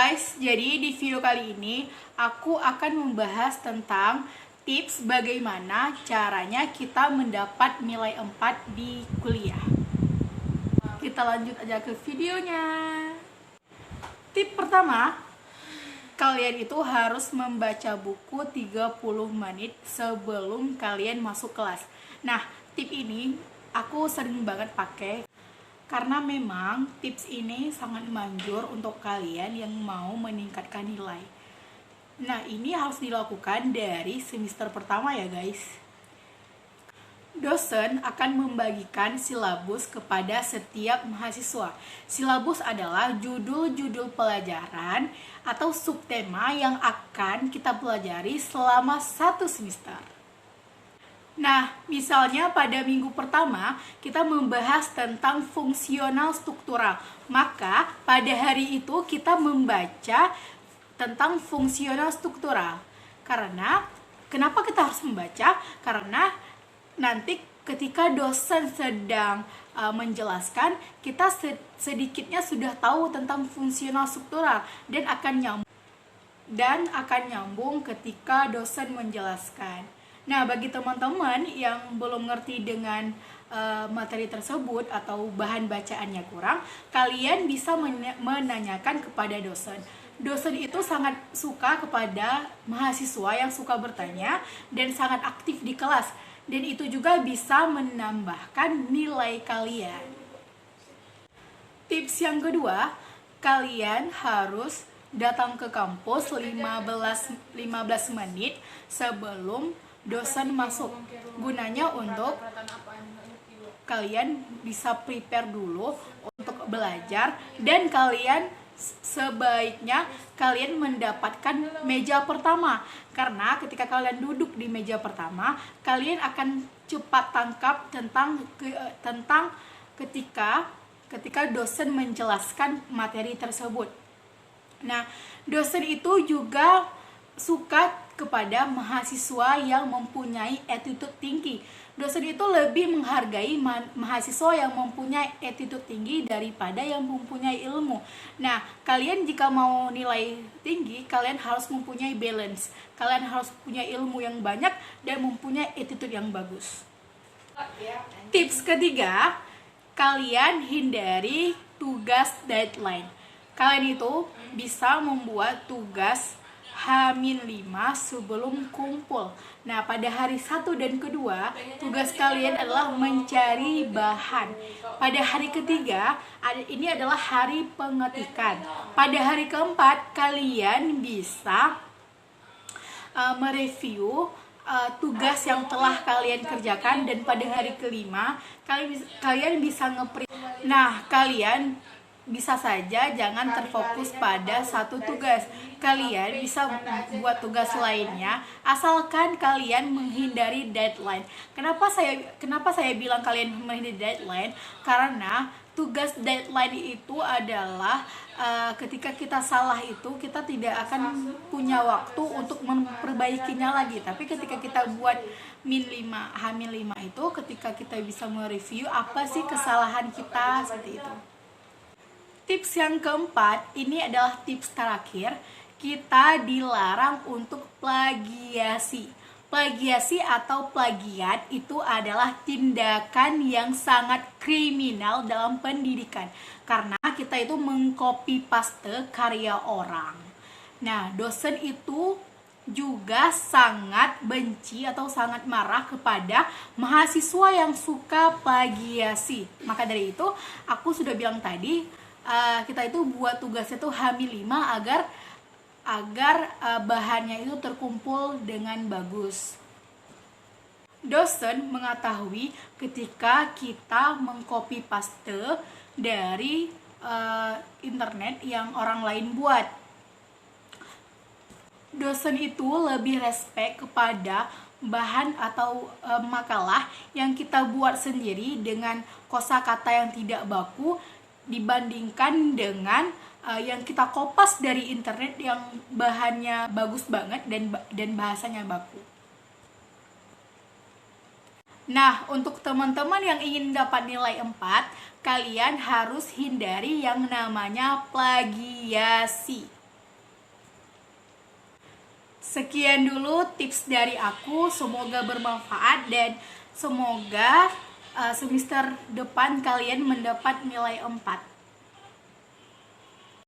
guys, jadi di video kali ini aku akan membahas tentang tips bagaimana caranya kita mendapat nilai 4 di kuliah. Kita lanjut aja ke videonya. Tip pertama, kalian itu harus membaca buku 30 menit sebelum kalian masuk kelas. Nah, tip ini aku sering banget pakai karena memang tips ini sangat manjur untuk kalian yang mau meningkatkan nilai. Nah, ini harus dilakukan dari semester pertama ya guys. Dosen akan membagikan silabus kepada setiap mahasiswa. Silabus adalah judul-judul pelajaran atau subtema yang akan kita pelajari selama satu semester. Nah, misalnya pada minggu pertama kita membahas tentang fungsional struktural. Maka pada hari itu kita membaca tentang fungsional struktural. Kenapa kita harus membaca? Karena nanti ketika dosen sedang menjelaskan, kita sedikitnya sudah tahu tentang fungsional struktural dan akan nyambung ketika dosen menjelaskan. Nah, bagi teman-teman yang belum ngerti dengan materi tersebut atau bahan bacaannya kurang, kalian bisa menanyakan kepada dosen. Dosen itu sangat suka kepada mahasiswa yang suka bertanya dan sangat aktif di kelas. Dan itu juga bisa menambahkan nilai kalian. Tips yang kedua, kalian harus datang ke kampus 15 menit sebelum dosen masuk. Gunanya untuk kalian bisa prepare dulu untuk belajar, dan sebaiknya kalian mendapatkan meja pertama, karena ketika kalian duduk di meja pertama, kalian akan cepat tangkap tentang ketika dosen menjelaskan materi tersebut. Nah, dosen itu juga suka kepada mahasiswa yang mempunyai attitude tinggi. Dosen itu lebih menghargai mahasiswa yang mempunyai attitude tinggi daripada yang mempunyai ilmu. Nah, kalian jika mau nilai tinggi, kalian harus mempunyai balance. Kalian harus punya ilmu yang banyak dan mempunyai attitude yang bagus. Tips ketiga, kalian hindari tugas deadline. Kalian itu bisa membuat tugas H-5 sebelum kumpul. Nah, pada hari 1 dan kedua, tugas kalian adalah mencari bahan. Pada hari ketiga, ini adalah hari pengetikan. Pada hari keempat, kalian bisa mereview tugas yang telah kalian kerjakan, dan pada hari kelima, kalian bisa ngeprint. Nah, kalian bisa saja jangan terfokus pada satu tugas. Kalian bisa buat tugas lainnya asalkan kalian menghindari deadline. Kenapa saya bilang kalian menghindari deadline? Karena tugas deadline itu adalah ketika kita salah itu kita tidak akan punya waktu untuk memperbaikinya lagi. Tapi ketika kita buat H-5 itu, ketika kita bisa mereview apa sih kesalahan kita, seperti itu. Tips yang keempat, ini adalah tips terakhir. Kita dilarang untuk plagiasi. Plagiasi atau plagiat itu adalah tindakan yang sangat kriminal dalam pendidikan, karena kita itu mengcopy paste karya orang. Nah, dosen itu juga sangat benci atau sangat marah kepada mahasiswa yang suka plagiasi. Maka dari itu, aku sudah bilang tadi, kita itu buat tugasnya tuh H-5 agar bahannya itu terkumpul dengan bagus. Dosen mengetahui ketika kita mengcopy paste dari internet yang orang lain buat. Dosen itu lebih respect kepada bahan atau makalah yang kita buat sendiri dengan kosakata yang tidak baku dibandingkan dengan yang kita kopas dari internet yang bahannya bagus banget dan bahasanya baku. Nah, untuk teman-teman yang ingin dapat nilai 4, kalian harus hindari yang namanya plagiasi. Sekian dulu tips dari aku, semoga bermanfaat dan semoga semester depan kalian mendapat nilai 4.